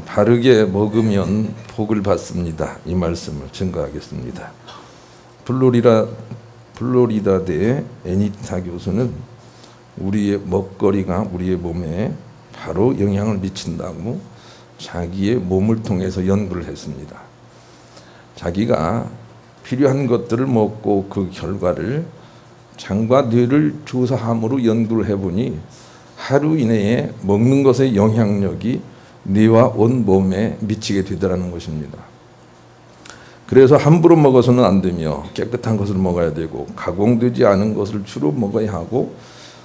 바르게 먹으면 복을 받습니다. 이 말씀을 증거하겠습니다. 플로리다대 애니타 교수는 우리의 먹거리가 우리의 몸에 바로 영향을 미친다고 자기의 몸을 통해서 연구를 했습니다. 자기가 필요한 것들을 먹고 그 결과를 장과 뇌를 조사함으로 연구를 해보니 하루 이내에 먹는 것의 영향력이 뇌와 온 몸에 미치게 되더라는 것입니다. 그래서 함부로 먹어서는 안 되며 깨끗한 것을 먹어야 되고 가공되지 않은 것을 주로 먹어야 하고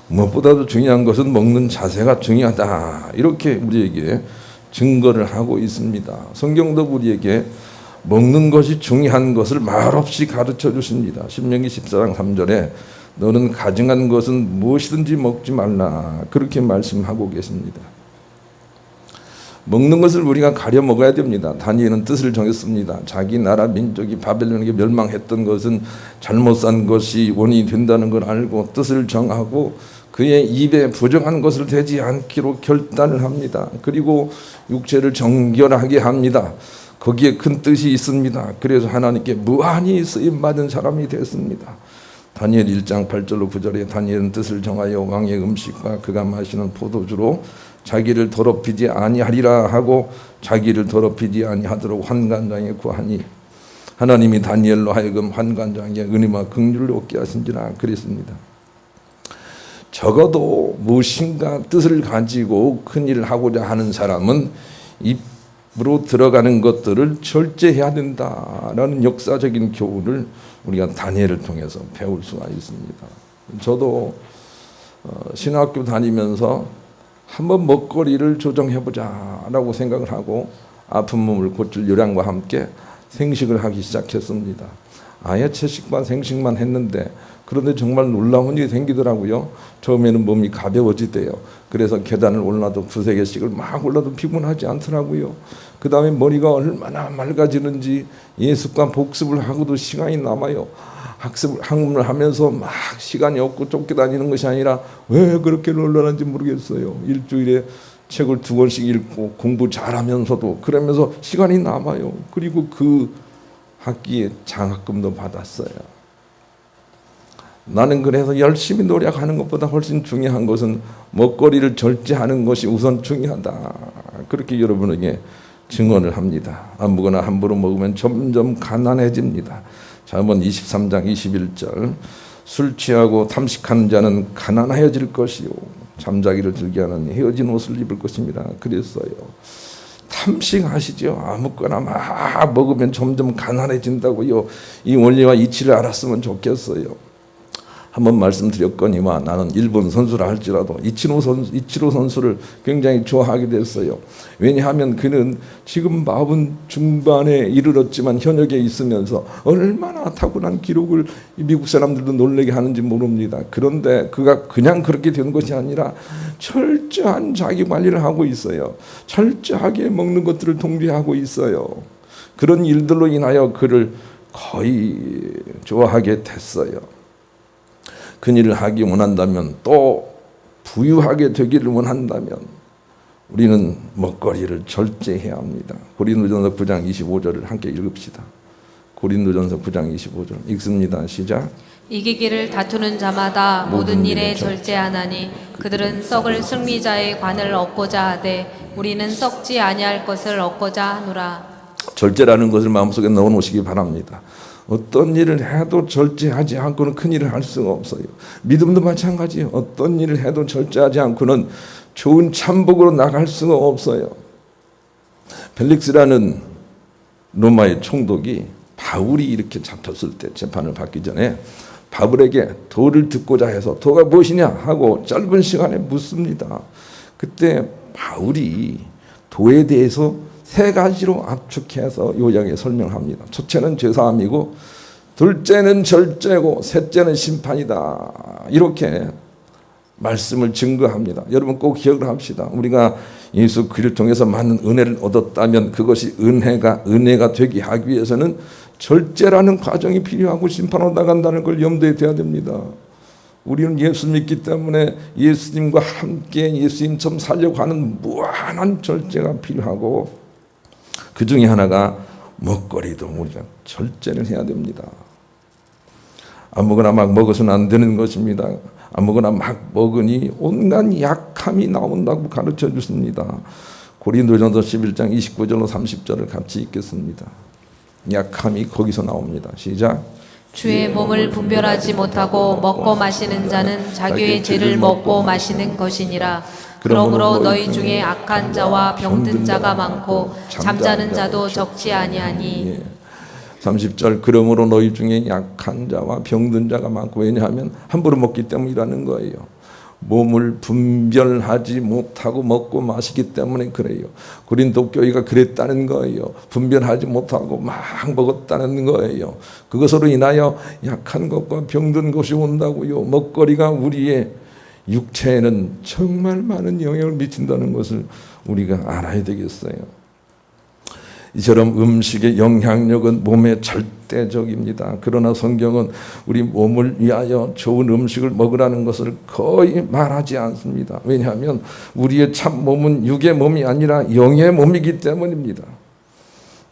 무엇보다도 중요한 것은 먹는 자세가 중요하다. 이렇게 우리에게 증거를 하고 있습니다. 성경도 우리에게 먹는 것이 중요한 것을 말없이 가르쳐 주십니다. 신명기 14장 3절에 너는 가증한 것은 무엇이든지 먹지 말라. 그렇게 말씀하고 계십니다. 먹는 것을 우리가 가려 먹어야 됩니다. 다니엘은 뜻을 정했습니다. 자기 나라 민족이 바벨론에게 멸망했던 것은 잘못 산 것이 원인이 된다는 걸 알고 뜻을 정하고 그의 입에 부정한 것을 대지 않기로 결단을 합니다. 그리고 육체를 정결하게 합니다. 거기에 큰 뜻이 있습니다. 그래서 하나님께 무한히 쓰임받은 사람이 됐습니다. 다니엘 1장 8절로 9절에 다니엘은 뜻을 정하여 왕의 음식과 그가 마시는 포도주로 자기를 더럽히지 아니하리라 하고 자기를 더럽히지 아니하도록 환관장에 구하니 하나님이 다니엘로 하여금 환관장에 은혜와 긍휼을 얻게 하신지라 그랬습니다. 적어도 무엇인가 뜻을 가지고 큰 일을 하고자 하는 사람은 입으로 들어가는 것들을 절제해야 된다라는 역사적인 교훈을 우리가 다니엘을 통해서 배울 수가 있습니다. 저도 신학교 다니면서 한번 먹거리를 조정해보자라고 생각을 하고 아픈 몸을 고칠 요량과 함께 생식을 하기 시작했습니다. 아예 채식만 생식만 했는데 그런데 정말 놀라운 일이 생기더라고요. 처음에는 몸이 가벼워지대요. 그래서 계단을 올라도 두세 개씩을 막 올라도 피곤하지 않더라고요. 그 다음에 머리가 얼마나 맑아지는지 예습과 복습을 하고도 시간이 남아요. 학문을 하면서 막 시간이 없고 쫓겨다니는 것이 아니라 왜 그렇게 놀라는지 모르겠어요. 일주일에 책을 2권씩 읽고 공부 잘하면서도 그러면서 시간이 남아요. 그리고 그 학기에 장학금도 받았어요. 나는 그래서 열심히 노력하는 것보다 훨씬 중요한 것은 먹거리를 절제하는 것이 우선 중요하다. 그렇게 여러분에게 증언을 합니다. 아무거나 함부로 먹으면 점점 가난해집니다. 잠언 23장 21절 술 취하고 탐식하는 자는 가난하여질 것이요 잠자기를 들게 하는 헤어진 옷을 입을 것입니다. 그랬어요. 탐식하시죠. 아무거나 막 먹으면 점점 가난해진다고요. 이 원리와 이치를 알았으면 좋겠어요. 한번 말씀드렸거니와 나는 일본 선수라 할지라도 이치로 선수를 굉장히 좋아하게 됐어요. 왜냐하면 그는 지금 40 중반에 이르렀지만 현역에 있으면서 얼마나 타고난 기록을 미국 사람들도 놀라게 하는지 모릅니다. 그런데 그가 그냥 그렇게 된 것이 아니라 철저한 자기 관리를 하고 있어요. 철저하게 먹는 것들을 통제하고 있어요. 그런 일들로 인하여 그를 거의 좋아하게 됐어요. 큰일을 하기 원한다면 또 부유하게 되기를 원한다면 우리는 먹거리를 절제해야 합니다. 고린도전서 9장 25절을 함께 읽읍시다. 고린도전서 9장 25절 읽습니다. 시작. 이기기를 다투는 자마다 모든 일에 절제하나니 그들은 썩을 승리자의 관을 얻고자 하되 우리는 썩지 아니할 것을 얻고자 하노라. 절제라는 것을 마음속에 넣어놓으시기 바랍니다. 어떤 일을 해도 절제하지 않고는 큰 일을 할 수가 없어요. 믿음도 마찬가지예요. 어떤 일을 해도 절제하지 않고는 좋은 참복으로 나갈 수가 없어요. 펠릭스라는 로마의 총독이 바울이 이렇게 잡혔을 때 재판을 받기 전에 바울에게 도를 듣고자 해서 도가 무엇이냐 하고 짧은 시간에 묻습니다. 그때 바울이 도에 대해서 3가지로 압축해서 요약에 설명합니다. 첫째는 죄사함이고 둘째는 절제고 셋째는 심판이다. 이렇게 말씀을 증거합니다. 여러분 꼭 기억을 합시다. 우리가 예수 그리스도를 통해서 많은 은혜를 얻었다면 그것이 은혜가 되게 하기 위해서는 절제라는 과정이 필요하고 심판으로 나간다는 걸 염두에 둬야 됩니다. 우리는 예수 믿기 때문에 예수님과 함께 예수님처럼 살려고 하는 무한한 절제가 필요하고 그 중에 하나가 먹거리도 우리가 절제를 해야 됩니다. 아무거나 막 먹어서는 안 되는 것입니다. 아무거나 막 먹으니 온갖 약함이 나온다고 가르쳐 주십니다. 고린도전서 11장 29절로 30절을 같이 읽겠습니다. 약함이 거기서 나옵니다. 시작. 주의 몸을 분별하지 못하고 먹고 마시는 자는 자기의 죄를 먹고 마시는 것이니라. 그러므로 너희 중에 악한 자와 병든 자가 많고 잠자는 자도 적지 아니하니. 30절 그러므로 너희 중에 약한 자와 병든 자가 많고, 왜냐하면 함부로 먹기 때문이라는 거예요. 몸을 분별하지 못하고 먹고 마시기 때문에 그래요. 고린도 교회가 그랬다는 거예요. 분별하지 못하고 막 먹었다는 거예요. 그것으로 인하여 약한 것과 병든 것이 온다고요. 먹거리가 우리의 육체에는 정말 많은 영향을 미친다는 것을 우리가 알아야 되겠어요. 이처럼 음식의 영향력은 몸에 절대적입니다. 그러나 성경은 우리 몸을 위하여 좋은 음식을 먹으라는 것을 거의 말하지 않습니다. 왜냐하면 우리의 참 몸은 육의 몸이 아니라 영의 몸이기 때문입니다.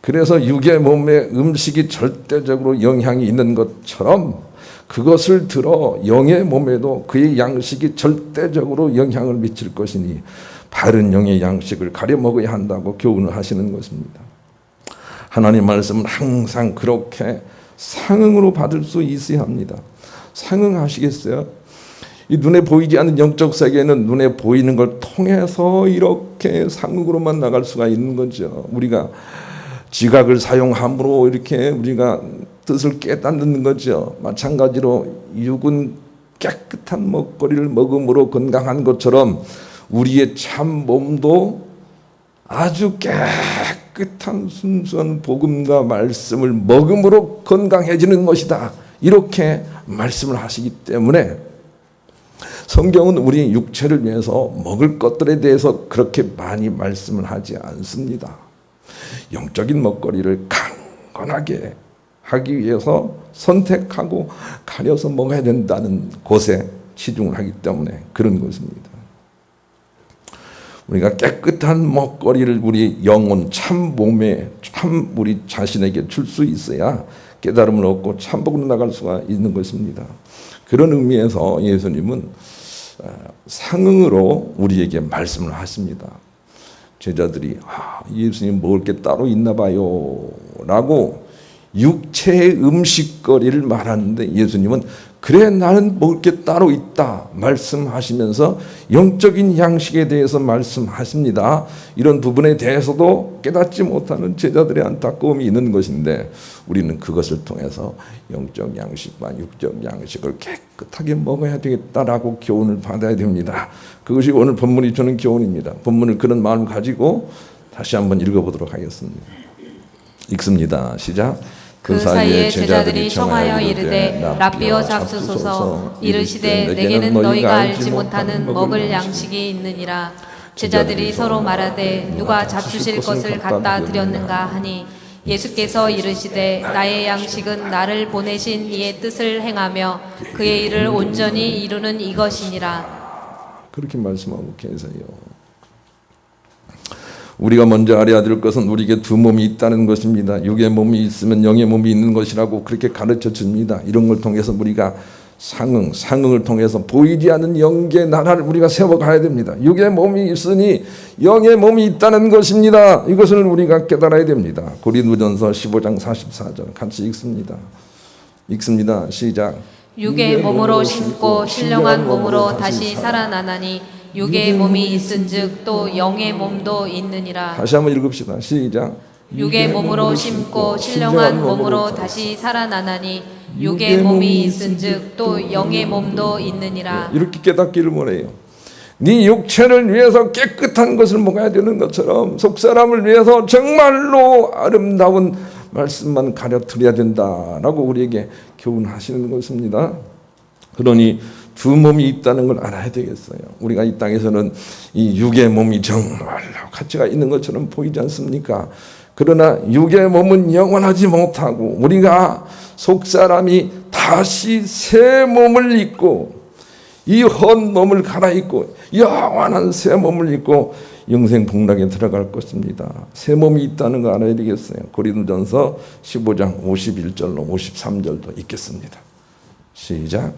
그래서 육의 몸에 음식이 절대적으로 영향이 있는 것처럼 그것을 들어 영의 몸에도 그의 양식이 절대적으로 영향을 미칠 것이니 바른 영의 양식을 가려 먹어야 한다고 교훈을 하시는 것입니다. 하나님 말씀은 항상 그렇게 상응으로 받을 수 있어야 합니다. 상응하시겠어요? 이 눈에 보이지 않는 영적 세계는 눈에 보이는 걸 통해서 이렇게 상응으로만 나갈 수가 있는 거죠. 우리가 지각을 사용함으로 이렇게 우리가 뜻을 깨닫는 거죠. 마찬가지로 육은 깨끗한 먹거리를 먹음으로 건강한 것처럼 우리의 참 몸도 아주 깨끗한 순수한 복음과 말씀을 먹음으로 건강해지는 것이다. 이렇게 말씀을 하시기 때문에 성경은 우리 육체를 위해서 먹을 것들에 대해서 그렇게 많이 말씀을 하지 않습니다. 영적인 먹거리를 강건하게 하기 위해서 선택하고 가려서 먹어야 된다는 곳에 치중을 하기 때문에 그런 것입니다. 우리가 깨끗한 먹거리를 우리 영혼 참 몸에 참 우리 자신에게 줄 수 있어야 깨달음을 얻고 참복으로 나갈 수가 있는 것입니다. 그런 의미에서 예수님은 상응으로 우리에게 말씀을 하십니다. 제자들이 예수님 먹을 게 따로 있나 봐요 라고 육체의 음식거리를 말하는데 예수님은 그래 나는 먹을 게 따로 있다 말씀하시면서 영적인 양식에 대해서 말씀하십니다. 이런 부분에 대해서도 깨닫지 못하는 제자들의 안타까움이 있는 것인데 우리는 그것을 통해서 영적 양식과 육적 양식을 깨끗하게 먹어야 되겠다라고 교훈을 받아야 됩니다. 그것이 오늘 본문이 주는 교훈입니다. 본문을 그런 마음을 가지고 다시 한번 읽어보도록 하겠습니다. 읽습니다. 시작. 그 사이에 제자들이 청하여 이르되 랍비여 잡수소서. 이르시되 내게는 너희가 알지 못하는 먹을 양식이 있느니라. 제자들이 서로 말하되 누가 잡수실 것을 갖다 드렸는가 하니 예수께서 이르시되 나의 양식은 나를 보내신 이의 뜻을 행하며 그의 일을 온전히 이루는 이것이니라. 그렇게 말씀하고 계세요. 우리가 먼저 알아야 될 것은 우리에게 두 몸이 있다는 것입니다. 육의 몸이 있으면 영의 몸이 있는 것이라고 그렇게 가르쳐 줍니다. 이런 걸 통해서 우리가 상응을 통해서 보이지 않는 영계 나라를 우리가 세워가야 됩니다. 육의 몸이 있으니 영의 몸이 있다는 것입니다. 이것을 우리가 깨달아야 됩니다. 고린도전서 15장 44절 같이 읽습니다. 시작. 육의 몸으로 심고 신령한 몸으로 다시 살아나나니 육의 몸이 있은즉 또 영의 몸도 있느니라. 다시 한번 읽읍시다. 시작. 육의 몸으로 심고 신령한 몸으로 다시 살아나나니 육의 몸이 있은즉 또 영의 몸도 있느니라. 이렇게 깨닫기를 원해요. 네 육체를 위해서 깨끗한 것을 먹어야 되는 것처럼 속사람을 위해서 정말로 아름다운 말씀만 가르쳐드려야 된다라고 우리에게 교훈하시는 것입니다. 그러니 두 몸이 있다는 걸 알아야 되겠어요. 우리가 이 땅에서는 이 육의 몸이 정말로 가치가 있는 것처럼 보이지 않습니까? 그러나 육의 몸은 영원하지 못하고 우리가 속사람이 다시 새 몸을 입고 이 헛 몸을 갈아입고 영원한 새 몸을 입고 영생 복락에 들어갈 것입니다. 새 몸이 있다는 거 알아야 되겠어요. 고린도전서 15장 51절로 53절도 있겠습니다. 시작.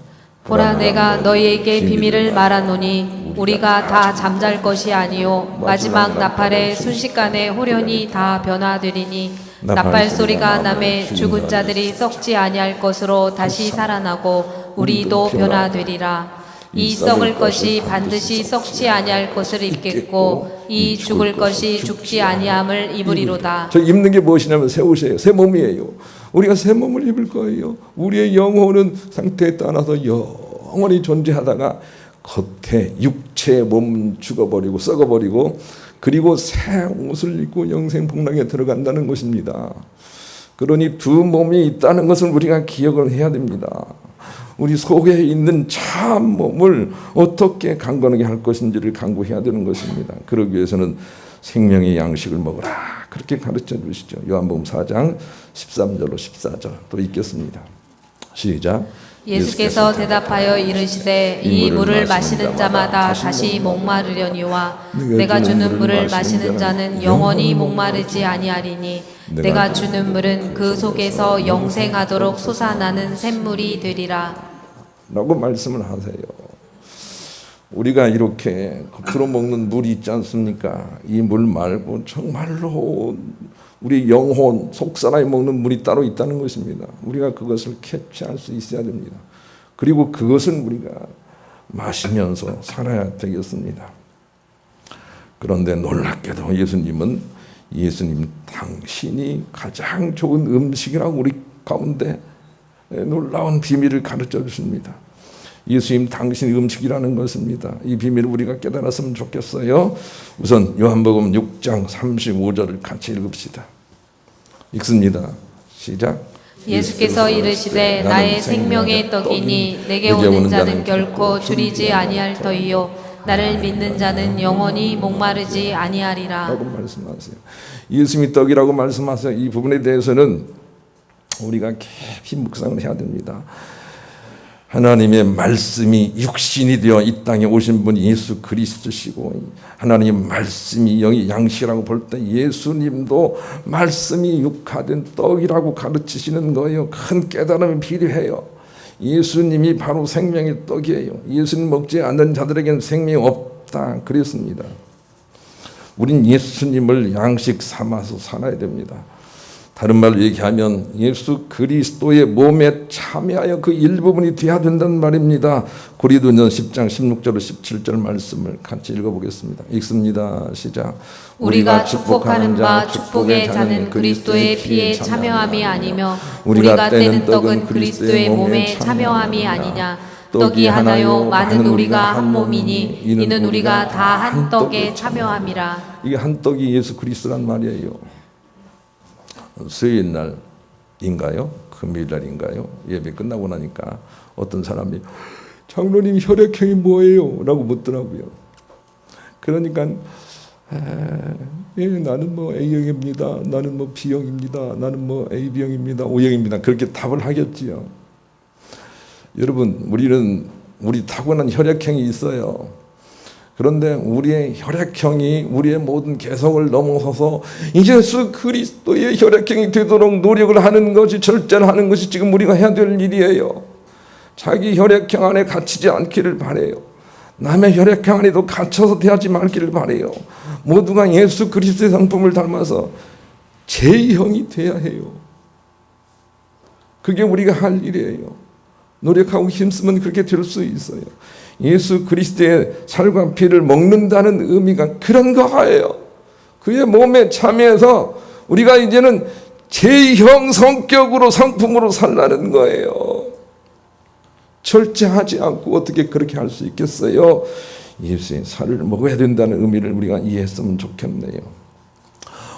보라 내가 너희에게 비밀을 말하노니 우리가 다 잠잘 것이 아니요 마지막 나팔에 순식간에 호련히 다 변화되리니 나팔 소리가 나매 죽은 자들이 썩지 아니할 것으로 다시 살아나고 우리도 변화되리라. 이 썩을 것이 반드시 썩지 아니할 것을 입겠고 이 죽을 것이 죽지 아니함을 입으리로다. 저 입는 게 무엇이냐면 새 옷이에요. 새 몸이에요. 우리가 새 몸을 입을 거예요. 우리의 영혼은 상태에 따라서 영원히 존재하다가 겉에 육체의 몸은 죽어버리고 썩어버리고 그리고 새 옷을 입고 영생 복락에 들어간다는 것입니다. 그러니 두 몸이 있다는 것을 우리가 기억을 해야 됩니다. 우리 속에 있는 참 몸을 어떻게 강건하게 할 것인지를 강구해야 되는 것입니다. 그러기 위해서는 생명의 양식을 먹으라 그렇게 가르쳐 주시죠. 요한복음 4장 13절로 14절 또 읽겠습니다. 시작. 예수께서 대답하여 이르시되 이 물을 마시는 자마다 다시 목마르려니와 내가 주는 물을 마시는 자는 영원히 목마르지 아니하리니 내가 주는 물은 그 속에서 영생하도록 솟아나는 샘물이 되리라. 라고 말씀을 하세요. 우리가 이렇게 겉으로 먹는 물이 있지 않습니까? 이 물 말고 정말로 우리 영혼 속사람이 먹는 물이 따로 있다는 것입니다. 우리가 그것을 캐치할 수 있어야 됩니다. 그리고 그것은 우리가 마시면서 살아야 되겠습니다. 그런데 놀랍게도 예수님 당신이 가장 좋은 음식이라고 우리 가운데 놀라운 비밀을 가르쳐 주십니다. 예수님 당신이 음식이라는 것입니다. 이 비밀을 우리가 깨달았으면 좋겠어요. 우선 요한복음 6장 35절을 같이 읽읍시다. 읽습니다. 시작. 예수께서 이르시되 나의 생명의 떡이니 내게 오는 자는 결코 줄이지 아니할 터이요 나를 믿는 자는 영원히 목마르지 아니하리라. 라고 말씀하세요. 예수님이 떡이라고 말씀하세요. 이 부분에 대해서는 우리가 깊이 묵상을 해야 됩니다. 하나님의 말씀이 육신이 되어 이 땅에 오신 분이 예수 그리스도시고 하나님의 말씀이 영이 양식이라고 볼 때 예수님도 말씀이 육화된 떡이라고 가르치시는 거예요. 큰 깨달음이 필요해요. 예수님이 바로 생명의 떡이에요. 예수님 먹지 않는 자들에게는 생명이 없다 그랬습니다. 우린 예수님을 양식 삼아서 살아야 됩니다. 다른 말로 얘기하면 예수 그리스도의 몸에 참여하여 그 일부분이 되어야 된다는 말입니다. 고린도전 10장 16절로 17절 말씀을 같이 읽어보겠습니다. 읽습니다. 시작. 우리가 축복하는 바 축복의 자는 그리스도의 피에 참여함이 아니며 우리가 떼는 떡은 그리스도의 몸에 참여함이 아니냐. 떡이 하나요 많은 우리가 한 몸이니 이는 우리가 다 한 떡에 참여함이라. 이게 한 떡이 예수 그리스도란 말이에요. 수요일 날인가요? 금요일 날인가요? 예배 끝나고 나니까 어떤 사람이 장로님 혈액형이 뭐예요? 라고 묻더라고요. 그러니까 나는 뭐 A형입니다. 나는 뭐 B형입니다. 나는 뭐 AB형입니다. O형입니다. 그렇게 답을 하겠지요. 여러분 우리 타고난 혈액형이 있어요. 그런데 우리의 혈액형이 우리의 모든 개성을 넘어서서 예수 그리스도의 혈액형이 되도록 노력을 하는 것이 절제하는 것이 지금 우리가 해야 될 일이에요. 자기 혈액형 안에 갇히지 않기를 바라요. 남의 혈액형 안에도 갇혀서 대하지 말기를 바라요. 모두가 예수 그리스도의 성품을 닮아서 제2형이 돼야 해요. 그게 우리가 할 일이에요. 노력하고 힘쓰면 그렇게 될 수 있어요. 예수 그리스도의 살과 피를 먹는다는 의미가 그런 거예요. 그의 몸에 참여해서 우리가 이제는 제2형 성격으로 성품으로 살라는 거예요. 절제하지 않고 어떻게 그렇게 할 수 있겠어요? 예수의 살을 먹어야 된다는 의미를 우리가 이해했으면 좋겠네요.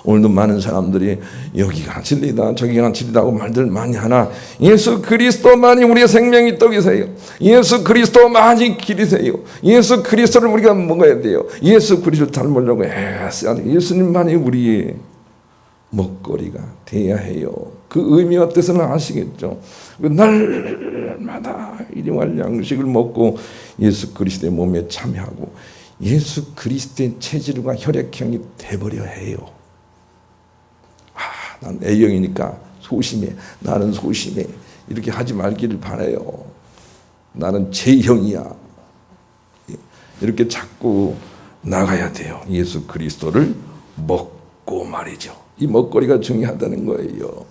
오늘도 많은 사람들이 여기가 진리다 저기가 진리다고 말들 많이 하나 예수 그리스도만이 우리의 생명이 떡이세요. 예수 그리스도만이 길이세요. 예수 그리스도를 우리가 먹어야 돼요. 예수 그리스도를 닮으려고 애써야 돼요. 예수님만이 우리의 먹거리가 돼야 해요. 그 의미와 뜻은 아시겠죠? 날마다 일용할 양식을 먹고 예수 그리스도의 몸에 참여하고 예수 그리스도의 체질과 혈액형이 돼버려 해요. 난 A형이니까 소심해. 나는 소심해. 이렇게 하지 말기를 바라요. 나는 J형이야. 이렇게 자꾸 나가야 돼요. 예수 그리스도를 먹고 말이죠. 이 먹거리가 중요하다는 거예요.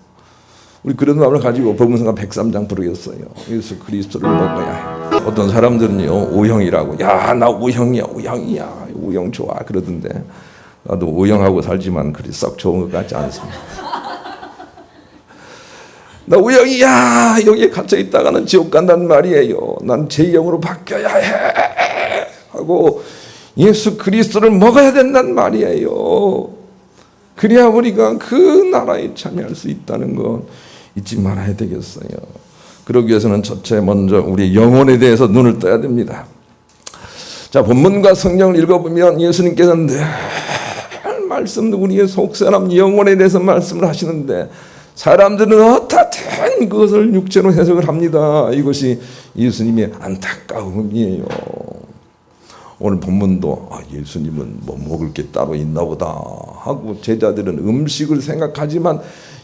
우리 그런 마음을 가지고 복음성가 103장 부르겠어요. 예수 그리스도를 먹어야 해요. 어떤 사람들은요, O형이라고. 야, 나 O형이야, O형이야. O형 좋아. 그러던데. 나도 O형하고 살지만 그리 썩 좋은 것 같지 않습니다. 나 O형이야. 여기에 갇혀 있다가는 지옥 간단 말이에요. 난 J형으로 바뀌어야 해. 하고 예수 그리스도를 먹어야 된단 말이에요. 그래야 우리가 그 나라에 참여할 수 있다는 건 잊지 말아야 되겠어요. 그러기 위해서는 첫째 먼저 우리 영혼에 대해서 눈을 떠야 됩니다. 자, 본문과 성경을 읽어보면 예수님께서는 늘 말씀, 우리의 속사람 영혼에 대해서 말씀을 하시는데 사람들은 어떻든 그것을 육체로 해석을 합니다. 이것이 예수님의 안타까움이에요. 오늘 본문도 예수님은 뭐 먹을 게 따로 있나 보다 하고 제자들은 음식을 생각하지만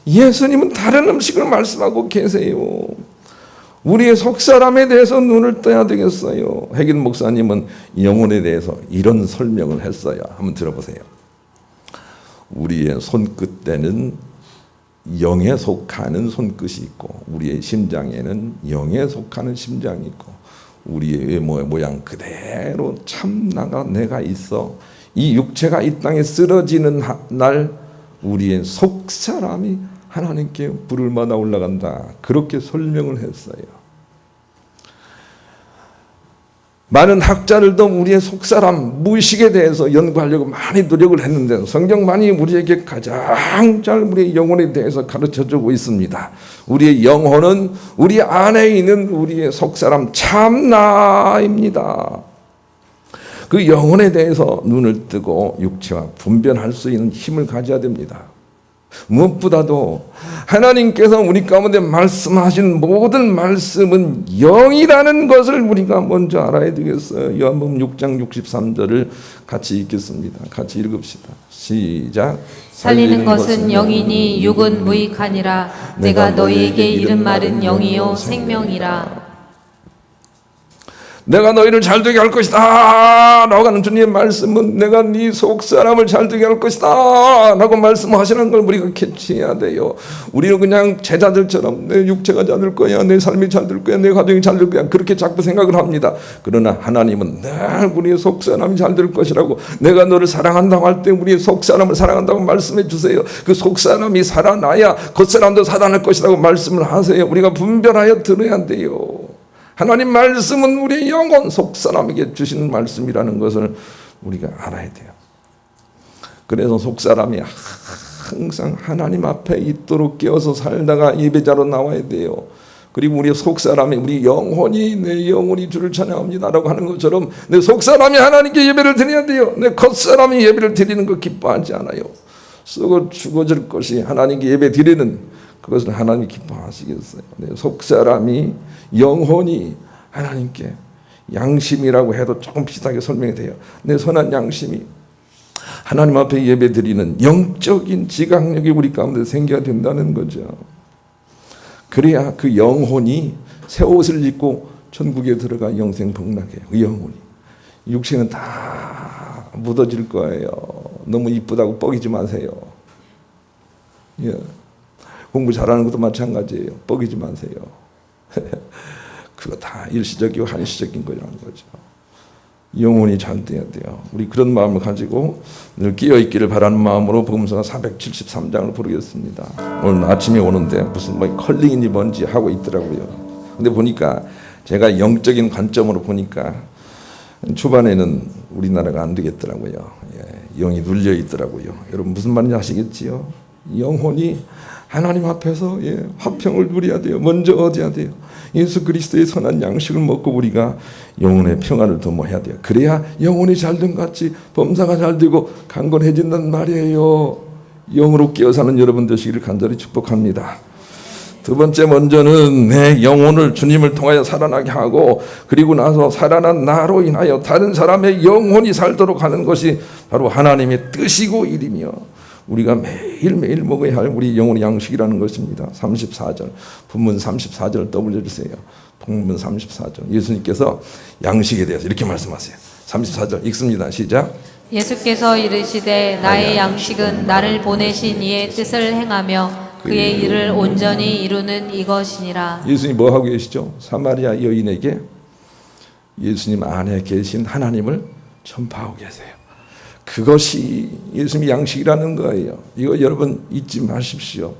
예수님은 다른 음식을 말씀하고 계세요. 우리의 속사람에 대해서 눈을 떠야 되겠어요. 핵인 목사님은 영혼에 대해서 이런 설명을 했어요. 한번 들어보세요. 우리의 손끝에는 영에 속하는 손끝이 있고 우리의 심장에는 영에 속하는 심장이 있고 우리의 외모의 모양 그대로 참나가 내가 있어. 이 육체가 이 땅에 쓰러지는 날 우리의 속사람이 하나님께 부를마다 올라간다. 그렇게 설명을 했어요. 많은 학자들도 우리의 속사람, 무의식에 대해서 연구하려고 많이 노력을 했는데 성경만이 우리에게 가장 잘 우리의 영혼에 대해서 가르쳐주고 있습니다. 우리의 영혼은 우리 안에 있는 우리의 속사람 참나입니다. 그 영혼에 대해서 눈을 뜨고 육체와 분별할 수 있는 힘을 가져야 됩니다. 무엇보다도 하나님께서 우리 가운데 말씀하신 모든 말씀은 영이라는 것을 우리가 먼저 알아야 되겠어요. 요한복음 6장 63절을 같이 읽겠습니다. 같이 읽읍시다. 시작. 살리는 것은 영이니 육은 무익하니라. 내가 너희에게 이른 말은 영이요 생명이라. 내가 너희를 잘되게 할 것이다 라고 하는 주님의 말씀은 내가 네 속사람을 잘되게 할 것이다 라고 말씀하시는 걸 우리가 캐치해야 돼요. 우리는 그냥 제자들처럼 내 육체가 잘 될 거야, 내 삶이 잘 될 거야, 내 가정이 잘 될 거야 그렇게 자꾸 생각을 합니다. 그러나 하나님은 늘 우리의 속사람이 잘 될 것이라고, 내가 너를 사랑한다고 할 때 우리의 속사람을 사랑한다고 말씀해 주세요. 그 속사람이 살아나야 겉사람도 살아날 것이라고 말씀을 하세요. 우리가 분별하여 들어야 돼요. 하나님 말씀은 우리의 영혼 속사람에게 주시는 말씀이라는 것을 우리가 알아야 돼요. 그래서 속사람이 항상 하나님 앞에 있도록 깨어서 살다가 예배자로 나와야 돼요. 그리고 우리 속사람이, 우리 영혼이, 내 영혼이 주를 찬양합니다라고 하는 것처럼 내 속사람이 하나님께 예배를 드려야 돼요. 내 겉사람이 예배를 드리는 거 기뻐하지 않아요. 썩어 죽어질 것이 하나님께 예배 드리는 그것을 하나님이 기뻐하시겠어요. 내 속사람이, 영혼이 하나님께, 양심이라고 해도 조금 비슷하게 설명이 돼요. 내 선한 양심이 하나님 앞에 예배드리는 영적인 지각력이 우리 가운데 생겨야 된다는 거죠. 그래야 그 영혼이 새 옷을 입고 천국에 들어가 영생 복락해요. 그 영혼이. 육체는 다 묻어질 거예요. 너무 이쁘다고 뻐기지 마세요. 예. 공부 잘하는 것도 마찬가지예요. 뻐기지 마세요. 그거 다 일시적이고 한시적인 거라는 거죠. 영혼이 잘 돼야 돼요. 우리 그런 마음을 가지고 늘 끼어있기를 바라는 마음으로 복음서가 473장을 부르겠습니다. 오늘 아침에 오는데 무슨 뭐 컬링인지 뭔지 하고 있더라고요. 근데 보니까 제가 영적인 관점으로 보니까 초반에는 우리나라가 안 되겠더라고요. 예, 영이 눌려 있더라고요. 여러분 무슨 말인지 아시겠지요? 영혼이 하나님 앞에서 화평을 누려야 돼요. 먼저 얻어야 돼요. 예수 그리스도의 선한 양식을 먹고 우리가 영혼의 평안을 도모해야 돼요. 그래야 영혼이 잘된 같이 범사가 잘 되고 강건해진단 말이에요. 영으로 깨어 사는 여러분 되시기를 간절히 축복합니다. 두 번째 먼저는 내 영혼을 주님을 통하여 살아나게 하고, 그리고 나서 살아난 나로 인하여 다른 사람의 영혼이 살도록 하는 것이 바로 하나님의 뜻이고 일이며 우리가 매일매일 먹어야 할 우리 영혼의 양식이라는 것입니다. 34절, 본문 34절 떠올려주세요. 본문 34절, 예수님께서 양식에 대해서 이렇게 말씀하세요. 34절 읽습니다. 시작. 예수께서 이르시되 나의 양식은 나를 보내신 이의 뜻을 행하며 그의 일을 온전히 이루는 이것이니라. 예수님 뭐 하고 계시죠? 사마리아 여인에게 예수님 안에 계신 하나님을 전파하고 계세요. 그것이 예수님의 양식이라는 거예요. 이거 여러분 잊지 마십시오.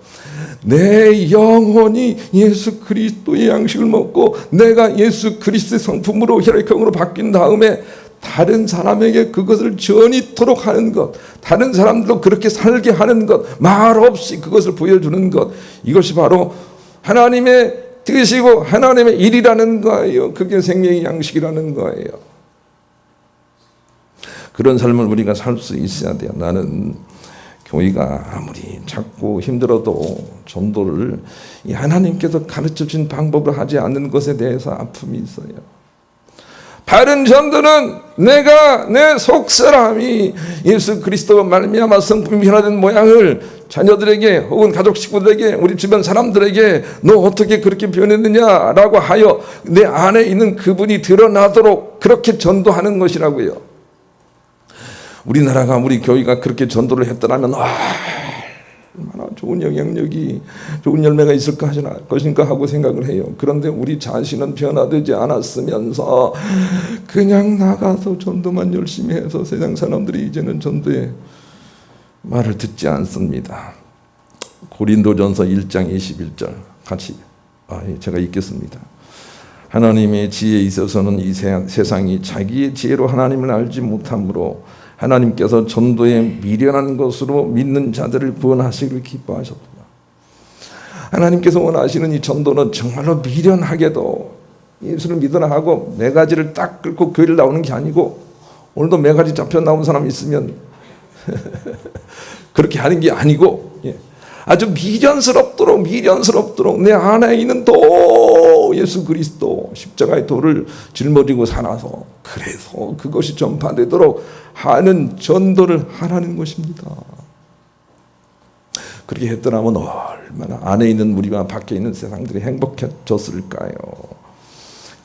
내 영혼이 예수 그리스도의 양식을 먹고 내가 예수 그리스도의 성품으로 혈액형으로 바뀐 다음에 다른 사람에게 그것을 전이토록 하는 것, 다른 사람들도 그렇게 살게 하는 것, 말 없이 그것을 보여주는 것, 이것이 바로 하나님의 뜻이고 하나님의 일이라는 거예요. 그게 생명의 양식이라는 거예요. 그런 삶을 우리가 살 수 있어야 돼요. 나는 교회가 아무리 작고 힘들어도 전도를 이 하나님께서 가르쳐준 방법으로 하지 않는 것에 대해서 아픔이 있어요. 바른 전도는 내가 내 속사람이 예수 그리스도와 말미암아 성품이 변화된 모양을 자녀들에게 혹은 가족 식구들에게 우리 주변 사람들에게 너 어떻게 그렇게 변했느냐라고 하여 내 안에 있는 그분이 드러나도록 그렇게 전도하는 것이라고요. 우리나라가 우리 교회가 그렇게 전도를 했더라면 얼마나 좋은 영향력이 좋은 열매가 있을 것인가 하고 생각을 해요. 그런데 우리 자신은 변화되지 않았으면서 그냥 나가서 전도만 열심히 해서 세상 사람들이 이제는 전도의 말을 듣지 않습니다. 고린도전서 1장 21절 같이 제가 읽겠습니다. 하나님의 지혜에 있어서는 이 세상이 자기의 지혜로 하나님을 알지 못하므로 하나님께서 전도에 미련한 것으로 믿는 자들을 구원하시기를 기뻐하셨구나. 하나님께서 원하시는 이 전도는 정말로 미련하게도 예수를 믿으라 하고 매가지를 딱 끌고 교회를 나오는 게 아니고, 오늘도 매가지 잡혀 나온 사람 있으면 그렇게 하는 게 아니고 아주 미련스럽도록 내 안에 있는 도 예수 그리스도 십자가의 도를 짊어지고 살아서 그래서 그것이 전파되도록 하는 전도를 하라는 것입니다. 그렇게 했더라면 얼마나 안에 있는 우리와 밖에 있는 세상들이 행복해졌을까요?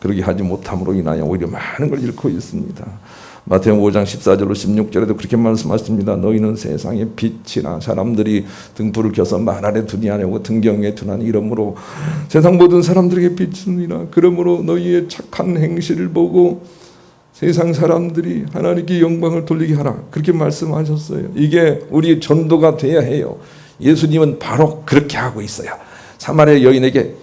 그렇게 하지 못함으로 인하여 오히려 많은 걸 잃고 있습니다. 마태복음 5장 14절로 16절에도 그렇게 말씀하십니다. 너희는 세상의 빛이라. 사람들이 등불을 켜서 말 아래 두니 아니고 등경에 두나니 이러므로 세상 모든 사람들에게 비추니라. 그러므로 너희의 착한 행실을 보고 세상 사람들이 하나님께 영광을 돌리게 하라. 그렇게 말씀하셨어요. 이게 우리의 전도가 돼야 해요. 예수님은 바로 그렇게 하고 있어요. 사마리아 여인에게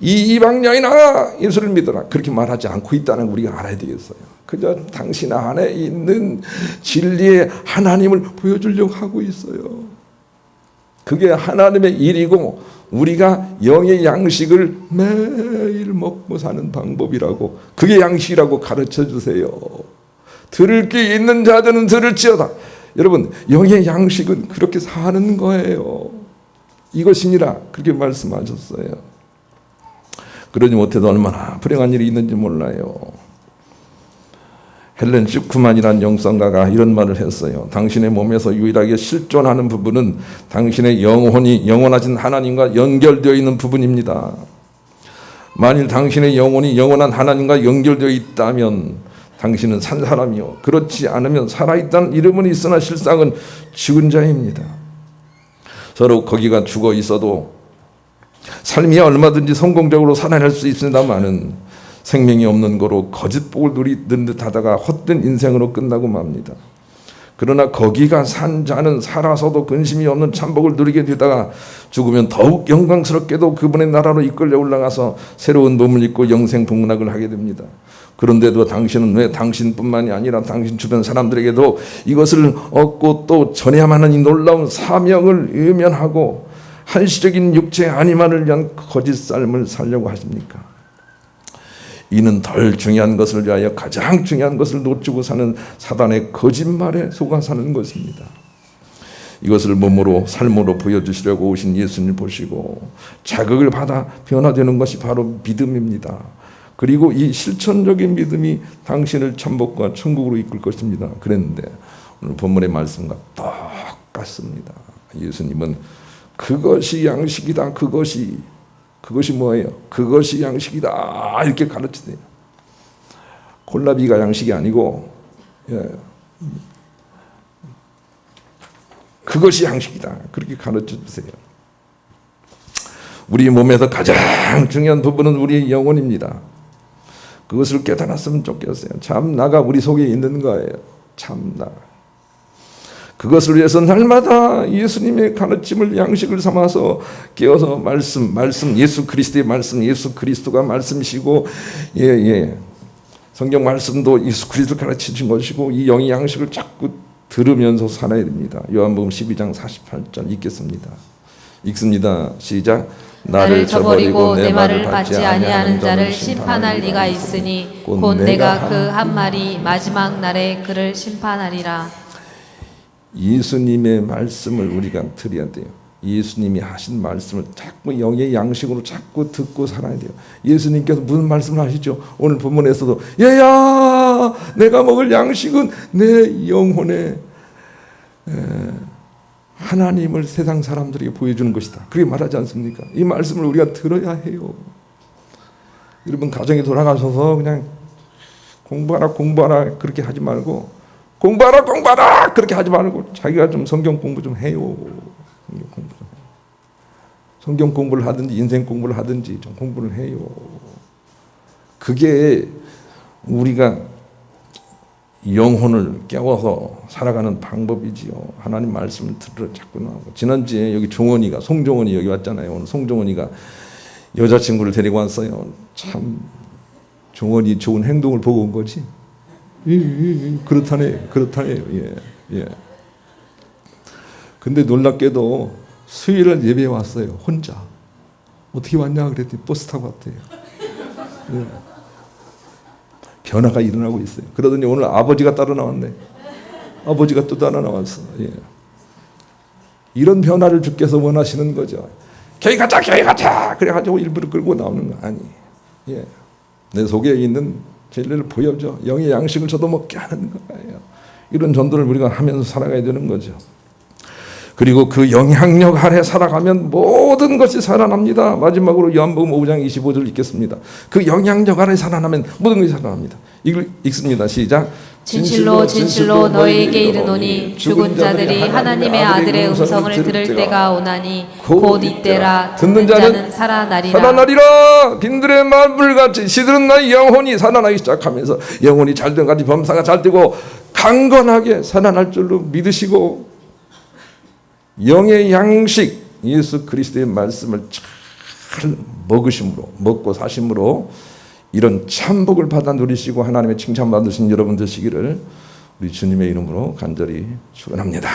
이 이방 여인아 예수를 믿어라 그렇게 말하지 않고 있다는 걸 우리가 알아야 되겠어요. 그저 당신 안에 있는 진리의 하나님을 보여주려고 하고 있어요. 그게 하나님의 일이고 우리가 영의 양식을 매일 먹고 사는 방법이라고, 그게 양식이라고 가르쳐 주세요. 들을 게 있는 자들은 들을지어다. 여러분, 영의 양식은 그렇게 사는 거예요. 이것이니라 그렇게 말씀하셨어요. 그러지 못해도 얼마나 불행한 일이 있는지 몰라요. 헬렌 슈크만이라는 영성가가 이런 말을 했어요. 당신의 몸에서 유일하게 실존하는 부분은 당신의 영혼이 영원하신 하나님과 연결되어 있는 부분입니다. 만일 당신의 영혼이 영원한 하나님과 연결되어 있다면 당신은 산 사람이요, 그렇지 않으면 살아있다는 이름은 있으나 실상은 죽은 자입니다. 서로 거기가 죽어 있어도 삶이 얼마든지 성공적으로 살아낼 수 있습니다만은 생명이 없는 거로 거짓복을 누리는 듯 하다가 헛된 인생으로 끝나고 맙니다. 그러나 거기가 산 자는 살아서도 근심이 없는 참복을 누리게 되다가 죽으면 더욱 영광스럽게도 그분의 나라로 이끌려 올라가서 새로운 몸을 입고 영생 복락을 하게 됩니다. 그런데도 당신은 왜 당신뿐만이 아니라 당신 주변 사람들에게도 이것을 얻고 또 전해야만 하는 이 놀라운 사명을 외면하고 한시적인 육체의 안위만을 위한 거짓 삶을 살려고 하십니까? 이는 덜 중요한 것을 위하여 가장 중요한 것을 놓치고 사는 사단의 거짓말에 속아 사는 것입니다. 이것을 몸으로 삶으로 보여주시려고 오신 예수님 보시고 자극을 받아 변화되는 것이 바로 믿음입니다. 그리고 이 실천적인 믿음이 당신을 천국과 천국으로 이끌 것입니다. 그랬는데 오늘 본문의 말씀과 똑같습니다. 예수님은 그것이 양식이다. 그것이 뭐예요? 그것이 양식이다. 이렇게 가르치세요. 콜라비가 양식이 아니고 그것이 양식이다. 그렇게 가르쳐 주세요. 우리 몸에서 가장 중요한 부분은 우리의 영혼입니다. 그것을 깨달았으면 좋겠어요. 참 나가 우리 속에 있는 거예요. 참 나. 그것을 위해서 날마다 예수님의 가르침을 양식을 삼아서 깨어서 말씀 예수 그리스도의 말씀, 예수 그리스도가 말씀이시고 성경 말씀도 예수 그리스도 가르치신 것이고 이 영의 양식을 자꾸 들으면서 살아야 됩니다. 요한복음 12장 48절 읽습니다. 시작. 나를 저버리고 내 말을 받지 아니하는 자를 심판할 이가 있으니 곧 내가 그 한 말이 마지막 날에 그를 심판하리라. 예수님의 말씀을 우리가 들어야 돼요. 예수님이 하신 말씀을 자꾸 영의 양식으로 자꾸 듣고 살아야 돼요. 예수님께서 무슨 말씀을 하시죠? 오늘 본문에서도 얘야 내가 먹을 양식은 내 영혼에 하나님을 세상 사람들에게 보여주는 것이다. 그렇게 말하지 않습니까? 이 말씀을 우리가 들어야 해요. 여러분 가정에 돌아가셔서 그냥 공부하라 그렇게 하지 말고 공부하라 그렇게 하지 말고 자기가 좀 성경 공부 좀 해요. 성경 공부를 하든지 인생 공부를 하든지 좀 공부를 해요. 그게 우리가 영혼을 깨워서 살아가는 방법이지요. 하나님 말씀을 들으러 자꾸 나오고. 지난주에 여기 송종원이 여기 왔잖아요. 오늘 송종원이가 여자친구를 데리고 왔어요. 참 종원이 좋은 행동을 보고 온 거지. 그렇다네요. 예. 근데 놀랍게도 수요일날 예배에 왔어요. 혼자. 어떻게 왔냐 그랬더니 버스 타고 왔대요. 예. 변화가 일어나고 있어요. 그러더니 오늘 아버지가 따라 나왔네. 아버지가 또 따라 나왔어. 예. 이런 변화를 주께서 원하시는 거죠. 교회 가자. 그래가지고 일부러 끌고 나오는 거 아니. 예. 내 속에 있는 진리를 보여줘. 영의 양식을 저도 먹게 하는 거예요. 이런 전도를 우리가 하면서 살아가야 되는 거죠. 그리고 그 영향력 아래 살아가면 모든 것이 살아납니다. 마지막으로 요한복음 5장 25절 읽겠습니다. 그 영향력 아래 살아나면 모든 것이 살아납니다. 읽습니다. 시작. 진실로 너희에게 이르노니 죽은 자들이 하나님의 아들의 음성을 들을 때가 오나니 곧 이때라. 듣는 자는 살아나리라. 빈들의 만물같이 시들은 나의 영혼이 살아나기 시작하면서 영혼이 잘된 같이 범사가 잘되고 강건하게 살아날 줄로 믿으시고 영의 양식 예수 그리스도의 말씀을 잘 먹고 사심으로 이런 참복을 받아 누리시고 하나님의 칭찬 받으신 여러분 되시기를 우리 주님의 이름으로 간절히 축원합니다.